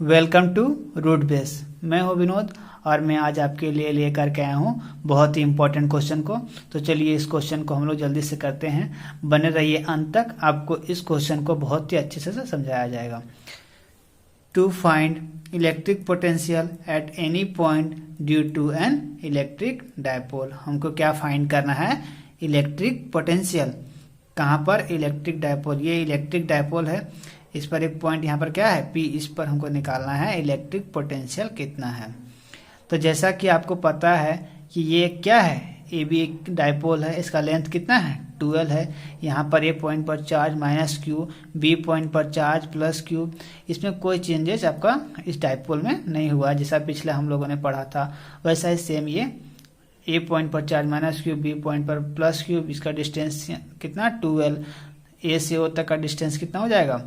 Welcome to root base. मैं हूं विनोद और मैं आज आपके लिए लेकर के आया हूं बहुत ही इंपॉर्टेंट क्वेश्चन को। तो चलिए इस क्वेश्चन को हम लोग जल्दी से करते हैं। बने रहिए अंत तक, आपको इस क्वेश्चन को बहुत ही अच्छे से समझाया जाएगा। To find electric potential at any point due to an electric dipole. हमको क्या फाइंड करना है? Electric potential. कहाँ पर? Electric dipole. ये इलेक्ट्रिक डायपोल है, इस पर एक पॉइंट यहाँ पर क्या है? P। इस पर हमको निकालना है इलेक्ट्रिक पोटेंशियल कितना है। तो जैसा कि आपको पता है कि ये क्या है, ए भी एक डायपोल है, इसका लेंथ कितना है? 12 है। यहाँ पर ए पॉइंट पर चार्ज -q, बी पॉइंट पर चार्ज +q। इसमें कोई चेंजेस आपका इस डायपोल में नहीं हुआ, जैसा पिछले हम लोगों ने पढ़ा था वैसा ही सेम ये ए पॉइंट पर चार्ज -q, बी पॉइंट पर +q। इसका डिस्टेंस कितना? 12। ए से ओ तक का डिस्टेंस कितना हो जाएगा?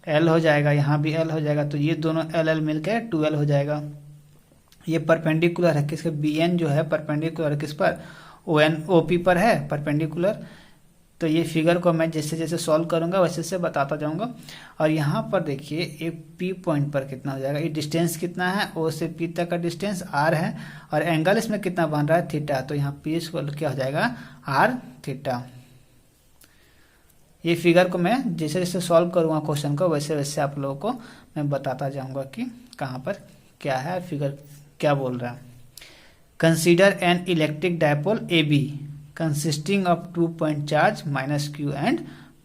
L हो जाएगा। यहाँ भी L हो जाएगा, तो ये दोनों L मिलकर 12 हो जाएगा। ये परपेंडिकुलर है किसके? BN जो है परपेंडिकुलर किस पर? OP पर है परपेंडिकुलर। तो ये फिगर को मैं जैसे जैसे सॉल्व करूंगा वैसे वैसे बताता जाऊंगा। और यहाँ पर देखिए एक P पॉइंट पर कितना हो जाएगा? ये डिस्टेंस कितना है? O से P तक का डिस्टेंस R है और एंगल इसमें कितना बन रहा है? थीटा। तो यहाँ P स्क्वायर क्या हो जाएगा? R theta. ये फिगर को मैं जैसे जैसे सॉल्व करूंगा क्वेश्चन को वैसे वैसे आप लोगों को मैं बताता जाऊंगा कि कहाँ पर क्या है, फिगर क्या बोल रहा है। Consider an electric dipole A B consisting of 2 point charge -q and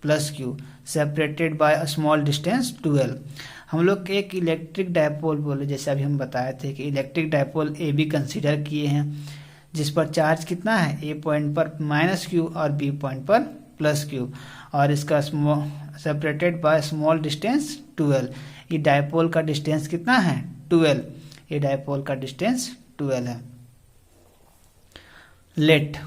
+q separated by a small distance 12। हम लोग एक इलेक्ट्रिक डायपोल बोले, जैसे अभी हम बताए थे कि electric dipole A be consider किए हैं, जिस पर चार्ज कितना है? ए पॉइंट पर -q और बी पॉइंट पर +q, और इसका सेपरेटेड बाय स्मॉल डिस्टेंस 12। ये डायपोल का डिस्टेंस कितना है? 12। ये डायपोल का डिस्टेंस 12 है। Let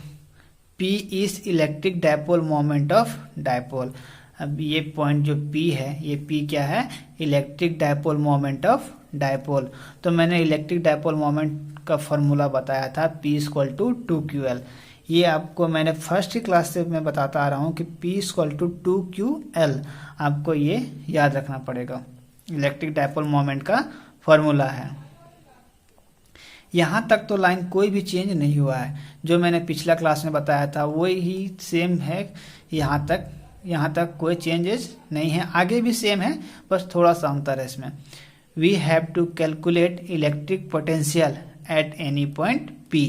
P is electric dipole moment of dipole. अब ये पॉइंट जो P है, ये P क्या है? Electric dipole moment of dipole. तो मैंने इलेक्ट्रिक डायपोल मोमेंट का फॉर्मूला बताया था, P = 2ql। ये आपको मैंने फर्स्ट ही क्लास से मैं बताता आ रहा हूँ कि P = 2ql। आपको ये याद रखना पड़ेगा, इलेक्ट्रिक डायपोल मोमेंट का फॉर्मूला है। यहाँ तक तो लाइन कोई भी चेंज नहीं हुआ है, जो मैंने पिछला क्लास में बताया था वही ही सेम है। यहाँ तक कोई चेंजेस नहीं है, आगे भी सेम है, बस थोड़ा सा अंतर है इसमें। We have to calculate electric potential at any point P।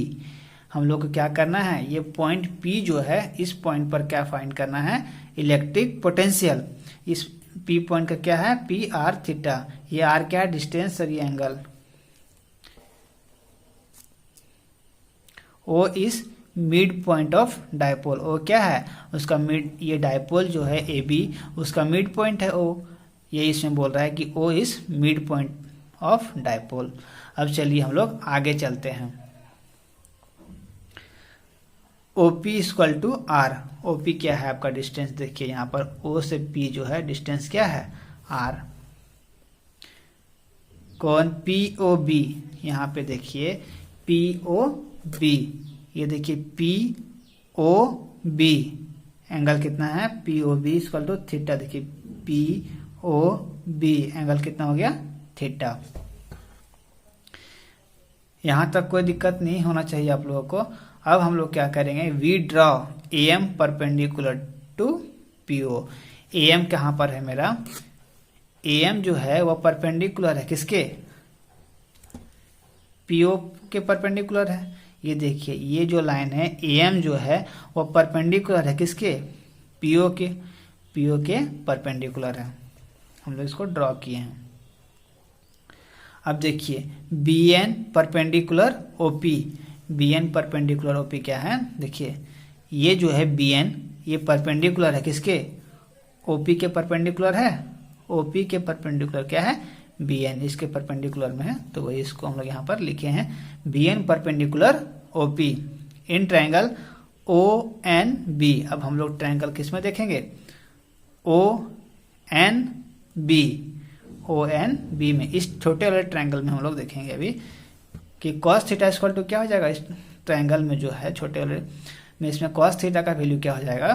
हम लोग को क्या करना है? ये पॉइंट P जो है, इस पॉइंट पर क्या फाइंड करना है? Electric potential. इस P पॉइंट का क्या है? PR theta. ये R क्या है? डिस्टेंस, और ये angle. O is mid point of dipole. O क्या है? उसका मिड, ये डायपोल जो है AB, उसका मिड पॉइंट है O। ये इसमें बोल रहा है कि O is mid point of dipole. अब चलिए हम लोग आगे चलते हैं। OP = R। OP क्या है? आपका डिस्टेंस देखिए, यहाँ पर O से P जो है डिस्टेंस क्या है? R। कौन? POB। यहाँ पे देखिए POB, ये देखिए POB एंगल कितना है? POB = theta. देखिए POB एंगल कितना हो गया? थीटा। यहाँ तक कोई दिक्कत नहीं होना चाहिए आप लोगों को। अब हम लोग क्या करेंगे? We draw AM perpendicular to PO। AM कहाँ पर है मेरा? AM जो है वह परपेंडिकुलर है किसके? PO के परपेंडिकुलर है। ये देखिए, ये जो लाइन है AM जो है वह परपेंडिकुलर है किसके? PO के परपेंडिकुलर है। हम लोग इसको ड्रॉ किए हैं। अब देखिए BN perpendicular OP। BN perpendicular OP क्या है? देखिए ये जो है BN, ये परपेंडिकुलर है किसके? OP के परपेंडिकुलर है। OP के परपेंडिकुलर क्या है? BN, इसके परपेंडिकुलर में है, तो वही इसको हम लोग यहाँ पर लिखे हैं BN perpendicular OP in triangle ONB। अब हम लोग ट्रायंगल किस में देखेंगे? ONB में, इस छोटे वाले ट्रायंगल में हम लोग देखेंगे अभी कि cos थीटा = क्या हो जाएगा? इस ट्रायंगल में जो है छोटे वाले में, इसमें cos थीटा का वैल्यू क्या हो जाएगा?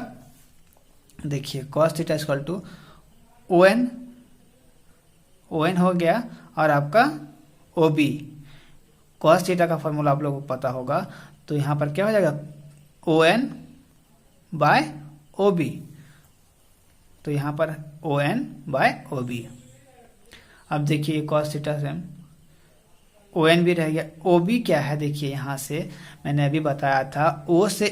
देखिए cos थीटा = ओ एन हो गया और आपका ओ बी। कॉस थीटा का फॉर्मूला आप लोगों को पता होगा, तो यहाँ पर क्या हो जाएगा O N by O B. तो यहाँ पर O N by O B. अब देखिए कॉस थीटा से ओ एन भी रह गया। ओ बी क्या है, देखिए यहाँ से मैंने अभी बताया था, ओ से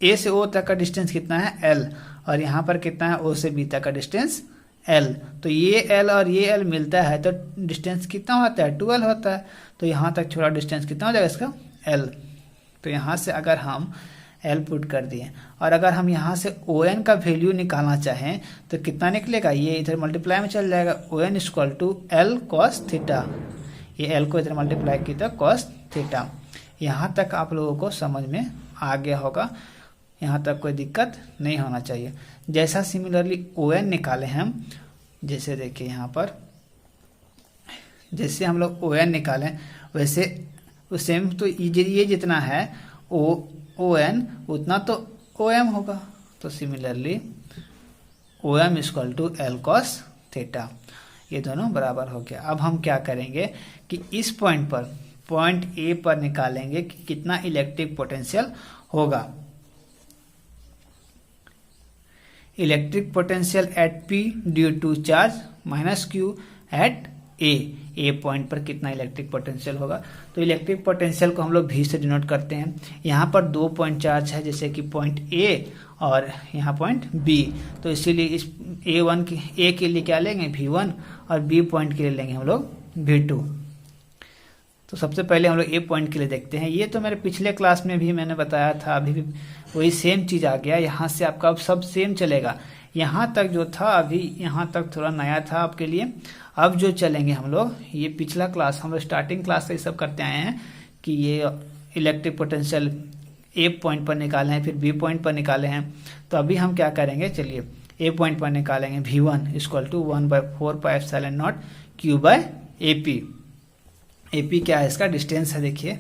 ए से ओ तक का डिस्टेंस कितना है एल, और यहाँ पर कितना है ओ से बी तक का डिस्टेंस एल। तो ये एल और ये एल मिलता है तो डिस्टेंस कितना होता है 12 होता है। तो यहाँ तक छोड़ा डिस्टेंस कितना हो जाएगा इसका एल। तो यहाँ से अगर हम एल पुट कर दिए और अगर हम यहाँ से ओ एन का वैल्यू निकालना चाहें तो कितना निकलेगा, ये इधर मल्टीप्लाई में चल जाएगा, O N equal to L cos theta. ये एल को इधर मल्टीप्लाई की तो कॉस थीटा। यहाँ तक आप लोगों को समझ में आ गया होगा, यहाँ तक कोई दिक्कत नहीं होना चाहिए। जैसा सिमिलरली ओ एन निकाले हम, जैसे देखिए यहाँ पर जैसे हम लोग ओ एन निकालें वैसे सेम, तो ये जितना है ओ एन उतना तो ओ एम होगा। तो similarly O M equal to L cos theta, ये दोनों बराबर हो गया। अब हम क्या करेंगे कि इस पॉइंट पर, पॉइंट ए पर निकालेंगे कि कितना इलेक्ट्रिक पोटेंशियल होगा। Electric potential at P due to charge minus Q at A point पर कितना इलेक्ट्रिक पोटेंशियल होगा। तो इलेक्ट्रिक पोटेंशियल को हम लोग भी से डिनोट करते हैं। यहाँ पर 2 पॉइंट चार्ज है, जैसे कि पॉइंट ए और यहाँ पॉइंट बी। तो इसीलिए इस ए के लिए क्या लेंगे V1 और बी पॉइंट के लिए लेंगे हम लोग V2। तो सबसे पहले हम लोग ए पॉइंट के लिए देखते हैं। ये तो मेरे पिछले क्लास में भी मैंने बताया था, अभी भी वही सेम चीज आ गया। यहाँ से आपका अब सब सेम चलेगा। यहाँ तक जो था अभी यहाँ तक थोड़ा नया था आपके लिए। अब जो चलेंगे हम लोग, ये पिछला क्लास हम लोग स्टार्टिंग क्लास से ये सब करते आए हैं कि ये इलेक्ट्रिक पोटेंशियल ए पॉइंट पर निकाले हैं, फिर बी पॉइंट पर निकाले हैं। तो अभी हम क्या करेंगे, चलिए ए पॉइंट पर निकालेंगे V1 equal to 1/4 pi epsilon naught Q by AP। AP क्या है, इसका डिस्टेंस है। देखिए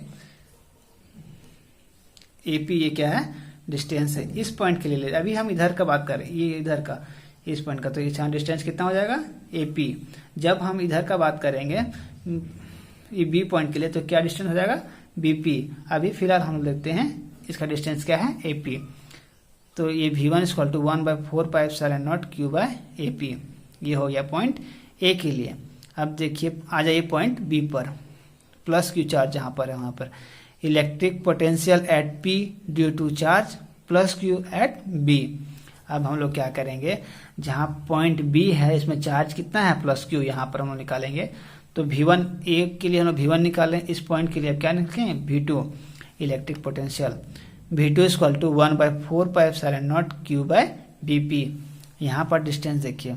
AP ये क्या है, डिस्टेंस है। इस पॉइंट के लिए अभी हम इधर का बात कर रहे हैं, ये इधर का इस पॉइंट का, तो यहाँ डिस्टेंस कितना हो जाएगा AP। जब हम इधर का बात करेंगे ये बी पॉइंट के लिए, तो क्या डिस्टेंस हो जाएगा BP। अभी फिलहाल हम देखते हैं इसका डिस्टेंस क्या है AP। तो ये V1 equal to 1/4 pi epsilon naught Q by AP। ये हो गया पॉइंट ए के लिए। अब देखिए आ जाइए पॉइंट बी पर, प्लस Q चार्ज जहाँ पर है वहाँ पर electric potential at P due to charge plus Q at B। अब हम लोग क्या करेंगे, जहाँ पॉइंट B है इसमें चार्ज कितना है प्लस Q, यहाँ पर हम लोग निकालेंगे। तो V1 ए के लिए हम लोग V1 निकालें, इस पॉइंट के लिए क्या निकालेंगे V2 electric potential. V2 equal to 1/4 pi epsilon naught Q by BP। यहाँ पर डिस्टेंस देखिए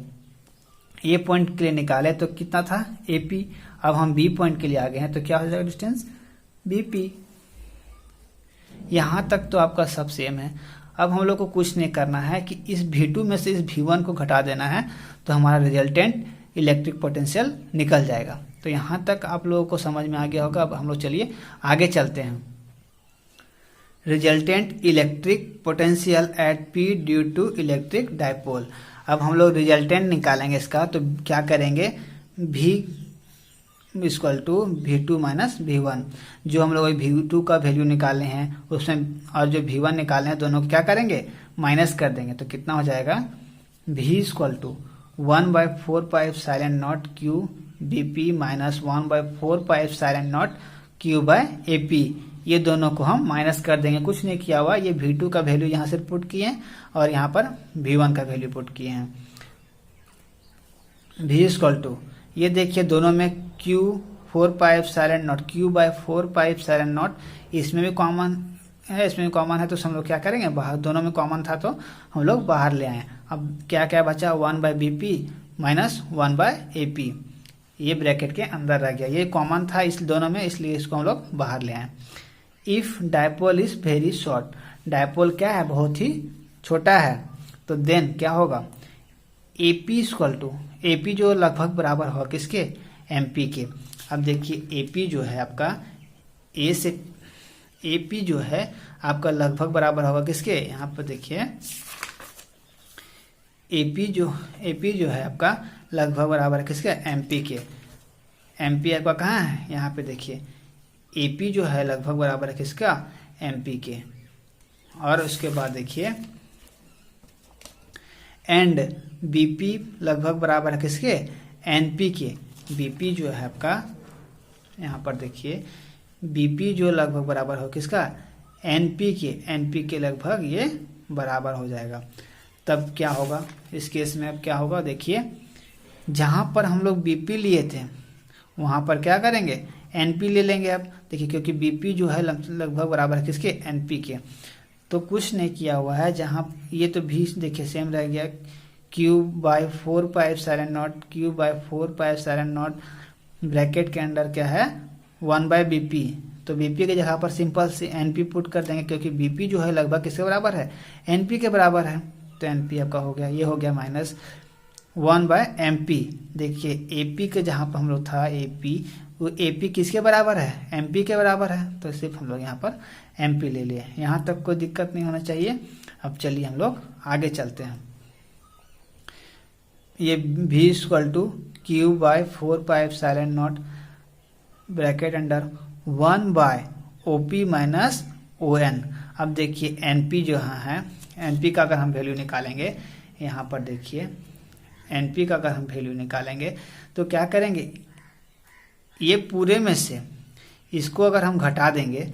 ए पॉइंट के लिए निकाले तो कितना था AP। अब हम बी पॉइंट के लिए आ गए हैं तो क्या हो जाएगा डिस्टेंस BP। यहाँ तक तो आपका सब सेम है। अब हम लोग को कुछ नहीं करना है कि इस V2 में से इस V1 को घटा देना है, तो हमारा रिजल्टेंट इलेक्ट्रिक पोटेंशियल निकल जाएगा। तो यहाँ तक आप लोगों को समझ में आ गया होगा। अब हम लोग चलिए आगे चलते हैं। Resultant electric potential at P due to electric dipole. अब हम लोग रिजल्टेंट निकालेंगे इसका, तो क्या करेंगे V equal to V2 minus V1। जो हम लोग V2 का वैल्यू निकाले हैं उसमें और जो V1 निकाले हैं दोनों को क्या करेंगे माइनस कर देंगे। तो कितना हो जाएगा V equal to 1/4 pi epsilon naught Q BP minus 1/4 pi epsilon naught Q by AP। ये दोनों को हम माइनस कर देंगे, कुछ नहीं किया हुआ। ये V2 का वैल्यू यहाँ से पुट किए और यहाँ पर V1 का वैल्यू पुट किए हैं। V इक्वल टू ये देखिए दोनों में Q 4 pi epsilon naught Q by 4 pi epsilon naught, इसमें भी कॉमन है इसमें भी कॉमन है, तो हम लोग क्या करेंगे बाहर, दोनों में कॉमन था तो हम लोग बाहर ले आए। अब क्या क्या बचा 1/BP माइनस 1/AP, ये ब्रैकेट के अंदर रह गया। ये कॉमन था इस दोनों में, इसलिए इसको हम लोग बाहर ले आए। If dipole is very short, dipole क्या है बहुत ही छोटा है, तो देन क्या होगा AP इक्वल टू AP जो लगभग बराबर होगा किसके MP के। अब देखिए AP जो है आपका A से AP जो है आपका लगभग बराबर होगा किसके, यहाँ पर देखिए एपी जो है आपका लगभग बराबर है किसके, एमपी के। एमपी आपका कहाँ है, यहाँ पे देखिए एपी जो है लगभग बराबर है किसका, एमपी के। और उसके बाद देखिए एंड बीपी लगभग बराबर है किसके, एनपी के। बीपी जो है आपका यहाँ पर देखिए बीपी जो लगभग बराबर हो किसका, एनपी के। एनपी के लगभग ये बराबर हो जाएगा। तब क्या होगा इस केस में, अब क्या होगा देखिए, जहाँ पर हम लोग बीपी लिए थे वहाँ पर क्या करेंगे, एनपी ले लेंगे। अब देखिए क्योंकि बीपी जो है लगभग बराबर है किसके, एनपी के, तो कुछ नहीं किया हुआ है। जहाँ ये तो भी देखिए सेम रह गया, Q/4πε0, Q/4πε0 ब्रैकेट के अंदर क्या है 1/BP। तो बीपी की जगह पर सिंपल से एनपी पुट कर देंगे, क्योंकि बीपी जो है लगभग किसके बराबर है, एनपी के बराबर है। तो एनपी आपका हो गया, ये हो गया -1/MP। देखिए एपी के जहाँ पर हम लोग था एपी, वो एपी किसके बराबर है, एमपी के बराबर है। तो सिर्फ हम लोग यहाँ पर एमपी ले लिए। यहाँ तक कोई दिक्कत नहीं होना चाहिए। अब चलिए हम लोग आगे चलते हैं। ये V = Q/4πε0 bracket under 1/OP - ON। अब देखिए NP जो है, NP का अगर हम वैल्यू निकालेंगे, यहाँ पर देखिए NP का अगर हम वैल्यू निकालेंगे तो क्या करेंगे, ये पूरे में से इसको अगर हम घटा देंगे,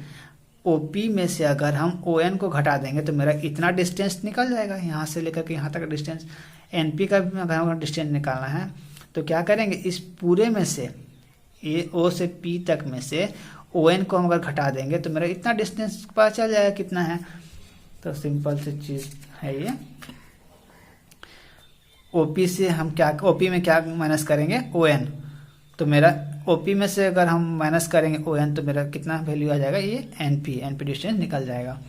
OP में से अगर हम ON को घटा देंगे तो मेरा इतना डिस्टेंस निकल जाएगा, यहाँ से लेकर के यहाँ तक डिस्टेंस। NP का भी अगर हम डिस्टेंस निकालना है तो क्या करेंगे, इस पूरे में से ये O से P तक में से ON को हम अगर घटा देंगे तो मेरा इतना डिस्टेंस पता चल जाएगा कितना है। तो सिंपल सी चीज है ये। OP से हम क्या, OP में क्या माइनस करेंगे, ON। तो मेरा OP में से अगर हम माइनस करेंगे ON तो मेरा कितना वैल्यू आ जाएगा, ये NP डिस्टेंस निकल जाएगा।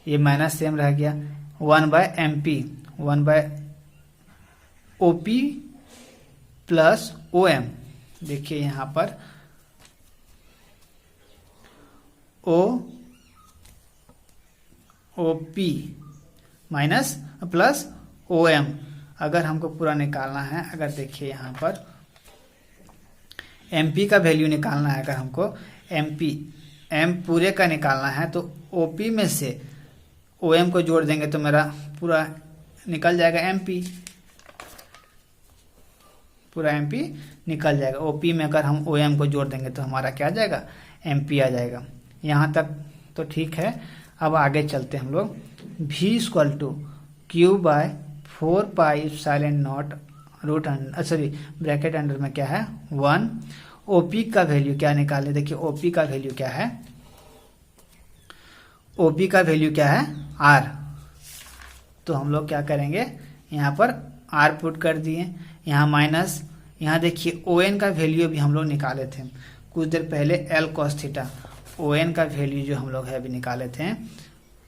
ये माइनस सेम रह गया 1/MP, 1/OP + OM। देखिए यहाँ पर OP + OM अगर हमको पूरा निकालना है, अगर देखिए यहाँ पर MP का वैल्यू निकालना है, अगर हमको M पूरे का निकालना है तो OP में से OM को जोड़ देंगे तो मेरा पूरा निकल जाएगा MP, पूरा MP निकल जाएगा। OP में अगर हम OM को जोड़ देंगे तो हमारा क्या आ जाएगा, MP आ जाएगा। यहाँ तक तो ठीक है। अब आगे चलते हैं हम लोग। V = Q/4πε0 ब्रैकेट अंडर में क्या है 1। OP का वैल्यू क्या निकाले, देखिए OP का वैल्यू क्या है, OP का वैल्यू क्या है R। तो हम लोग क्या करेंगे, यहाँ पर R पुट कर दिए, यहाँ माइनस, यहाँ देखिए ON का वैल्यू भी हम लोग निकाले थे कुछ देर पहले, L cos θ। ON का वैल्यू जो हम लोग है अभी निकाले थे,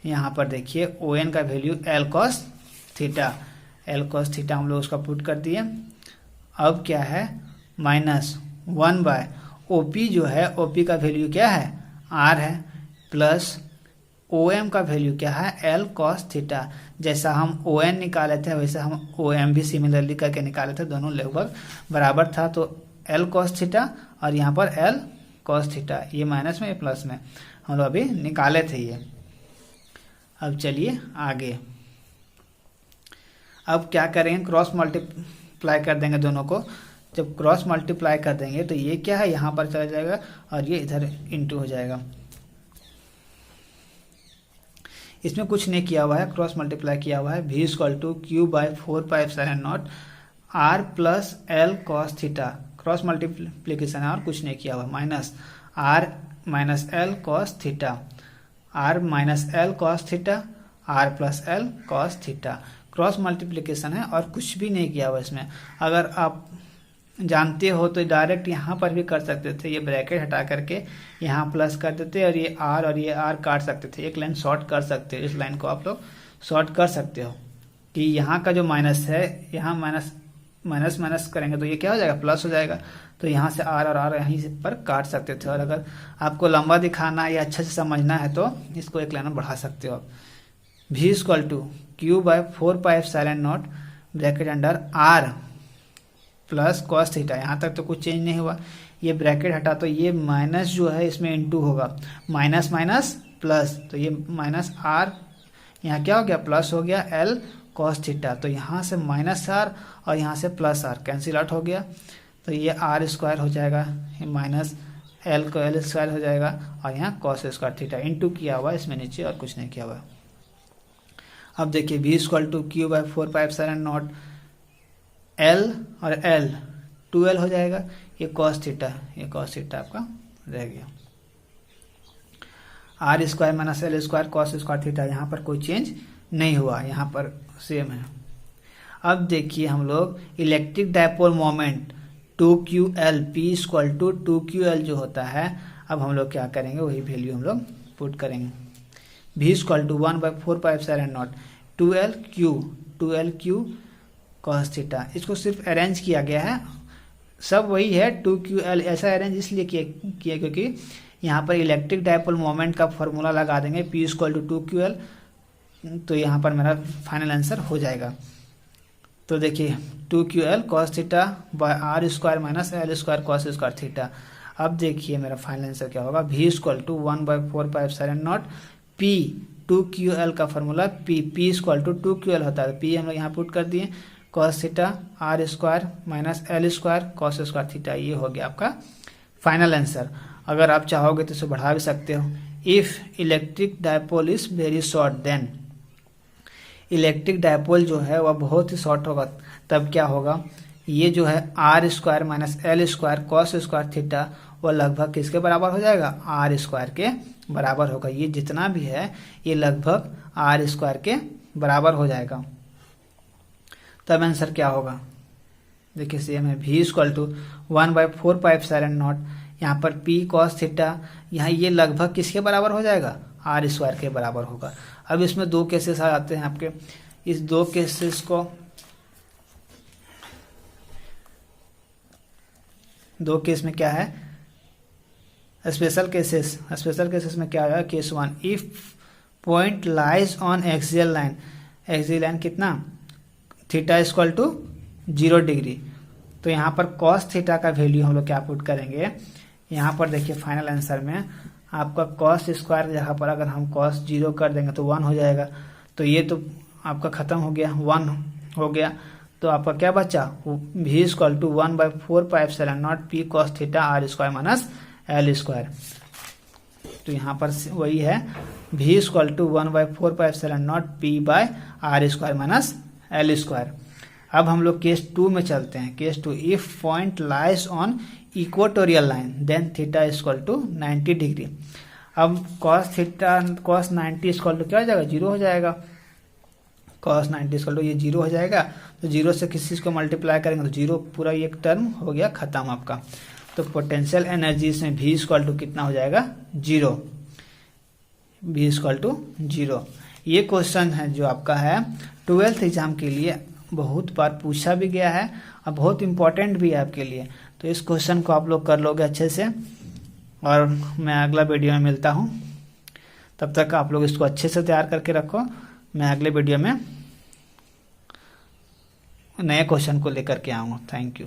यहाँ पर देखिए ON का value L cos θ। L cos θ हम लोग उसका पुट कर दिए। अब क्या है -1/OP जो है, OP का वैल्यू क्या है R है, प्लस OM का वैल्यू क्या है L cos θ। जैसा हम ON निकाले थे वैसे हम OM भी सिमिलरली करके निकाले थे, दोनों लगभग बराबर था। तो L cos θ और यहाँ पर L cos θ, ये माइनस में ये प्लस में हम लोग अभी निकाले थे ये। अब चलिए आगे। अब क्या करेंगे, क्रॉस मल्टीप्लाई कर देंगे दोनों को। जब क्रॉस मल्टीप्लाई कर देंगे तो ये क्या है यहाँ पर चला जाएगा और ये इधर इंटू हो जाएगा। इसमें कुछ नहीं किया हुआ है, क्रॉस मल्टीप्लाई किया हुआ है। V = Q/4πε0 R + L cos θ, cross multiplication है और कुछ नहीं किया हुआ। Minus R - L cos θ, R - L cos θ, R + L cos θ, cross multiplication है और कुछ भी नहीं किया हुआ इसमें। अगर आप जानते हो तो डायरेक्ट यहाँ पर भी कर सकते थे, ये ब्रैकेट हटा करके यहाँ प्लस कर देते और ये R काट सकते थे, एक लाइन शॉर्ट कर सकते हो। इस लाइन को आप लोग शॉर्ट कर सकते हो कि यहाँ का जो माइनस है, यहाँ माइनस करेंगे तो ये क्या हो जाएगा, प्लस हो जाएगा। तो यहाँ से R और R यहीं से पर काट सकते थे। और अगर आपको लंबा दिखाना या अच्छे से समझना है तो इसको एक लाइन में बढ़ा सकते हो। V = Q/4πε0 bracket under R plus cos theta. यहाँ तक तो कुछ चेंज नहीं हुआ, ये ब्रैकेट हटा तो ये माइनस जो है इसमें इनटू होगा, माइनस माइनस प्लस, तो ये माइनस आर यहाँ क्या हो गया प्लस हो गया एल कॉस थीटा। तो यहाँ से माइनस आर और यहाँ से प्लस आर कैंसिल आउट हो गया, तो ये आर स्क्वायर हो जाएगा, ये माइनस एल को एल स्क्वायर हो जाएगा और यहाँ कॉस स्क्वायर थीटा इनटू किया हुआ इसमें नीचे और कुछ नहीं किया हुआ। अब देखिए v equal to Q by 4πε0 L और एल 2l हो जाएगा, ये कॉस थीटा आपका रह गया। R square minus L square cos square theta, यहाँ पर कोई चेंज नहीं हुआ, यहाँ पर सेम है। अब देखिए हम लोग electric dipole moment 2ql p equal to 2ql जो होता है, अब हम लोग क्या करेंगे वही वैल्यू हम लोग पुट करेंगे। v equal to 1/4πε0 2l q cos theta, इसको सिर्फ अरेंज किया गया है, सब वही है 2ql, ऐसा अरेंज इसलिए किया क्योंकि यहाँ पर इलेक्ट्रिक डायपोल मोमेंट का फॉर्मूला लगा देंगे p इक्वल टू 2ql, तो यहाँ पर मेरा फाइनल आंसर हो जाएगा। तो देखिए 2ql cos theta by R square minus L square cos square theta. अब देखिए मेरा फाइनल आंसर क्या होगा, v equal to 1/4πε0 p 2ql का formula p equal to 2ql होता है, p हम लोग यहाँ पुट कर दिए, cos theta R square minus L square cos square theta, ये हो गया आपका फाइनल आंसर। अगर आप चाहोगे तो इसे बढ़ा भी सकते हो। If electric dipole is very short then, electric dipole जो है वह बहुत ही शॉर्ट होगा, तब क्या होगा, ये जो है R square minus L square cos square theta वह लगभग किसके बराबर हो जाएगा, आर स्क्वायर के बराबर होगा। ये जितना भी है ये लगभग आर स्क्वायर के बराबर हो जाएगा। तब आंसर क्या होगा, देखिए सेम है, v इक्वल टू 1/4πε0, यहाँ पर p cos थीटा, यहाँ ये लगभग किसके बराबर हो जाएगा, आर स्क्वायर के बराबर होगा। अब इसमें दो केसेस आ जाते हैं आपके, इस दो केसेस को दो केस में क्या है स्पेशल केसेस में क्या होगा, case 1 if point lies on axial line कितना थीटा इक्वल टू 0 डिग्री, तो यहाँ पर कॉस थीटा का वैल्यू हम लोग क्या पुट करेंगे, यहाँ पर देखिए फाइनल आंसर में आपका कॉस स्क्वायर जगह पर अगर हम कॉस 0 कर देंगे तो 1 हो जाएगा, तो ये तो आपका खत्म हो गया, 1 हो गया, तो आपका क्या बचा, v equal to 1/4πε0 p cos theta R square minus L square. तो यहाँ पर वही है, v equal to 1/4πε0 p by R square minus L square. अब हम लोग केस 2 में चलते हैं। Case 2 if point lies on equatorial line then theta equal to 90 degree. अब cos 90 इक्वल टू क्या हो जाएगा, 0 हो जाएगा, cos 90 इक्वल टू ये 0 हो जाएगा, तो 0 से किसी चीज को मल्टीप्लाई करेंगे तो 0 पूरा एक टर्म हो गया खत्म आपका। तो पोटेंशियल एनर्जी इसमें v इक्वल टू कितना हो जाएगा, 0, v इक्वल टू 0। ये क्वेश्चन है जो आपका है 12th एग्जाम के लिए, बहुत बार पूछा भी गया है और बहुत इंपॉर्टेंट भी है आपके लिए। तो इस क्वेश्चन को आप लोग कर लोगे अच्छे से, और मैं अगला वीडियो में मिलता हूँ, तब तक आप लोग इसको अच्छे से तैयार करके रखो। मैं अगले वीडियो में नए क्वेश्चन को लेकर के आऊँगा। Thank you.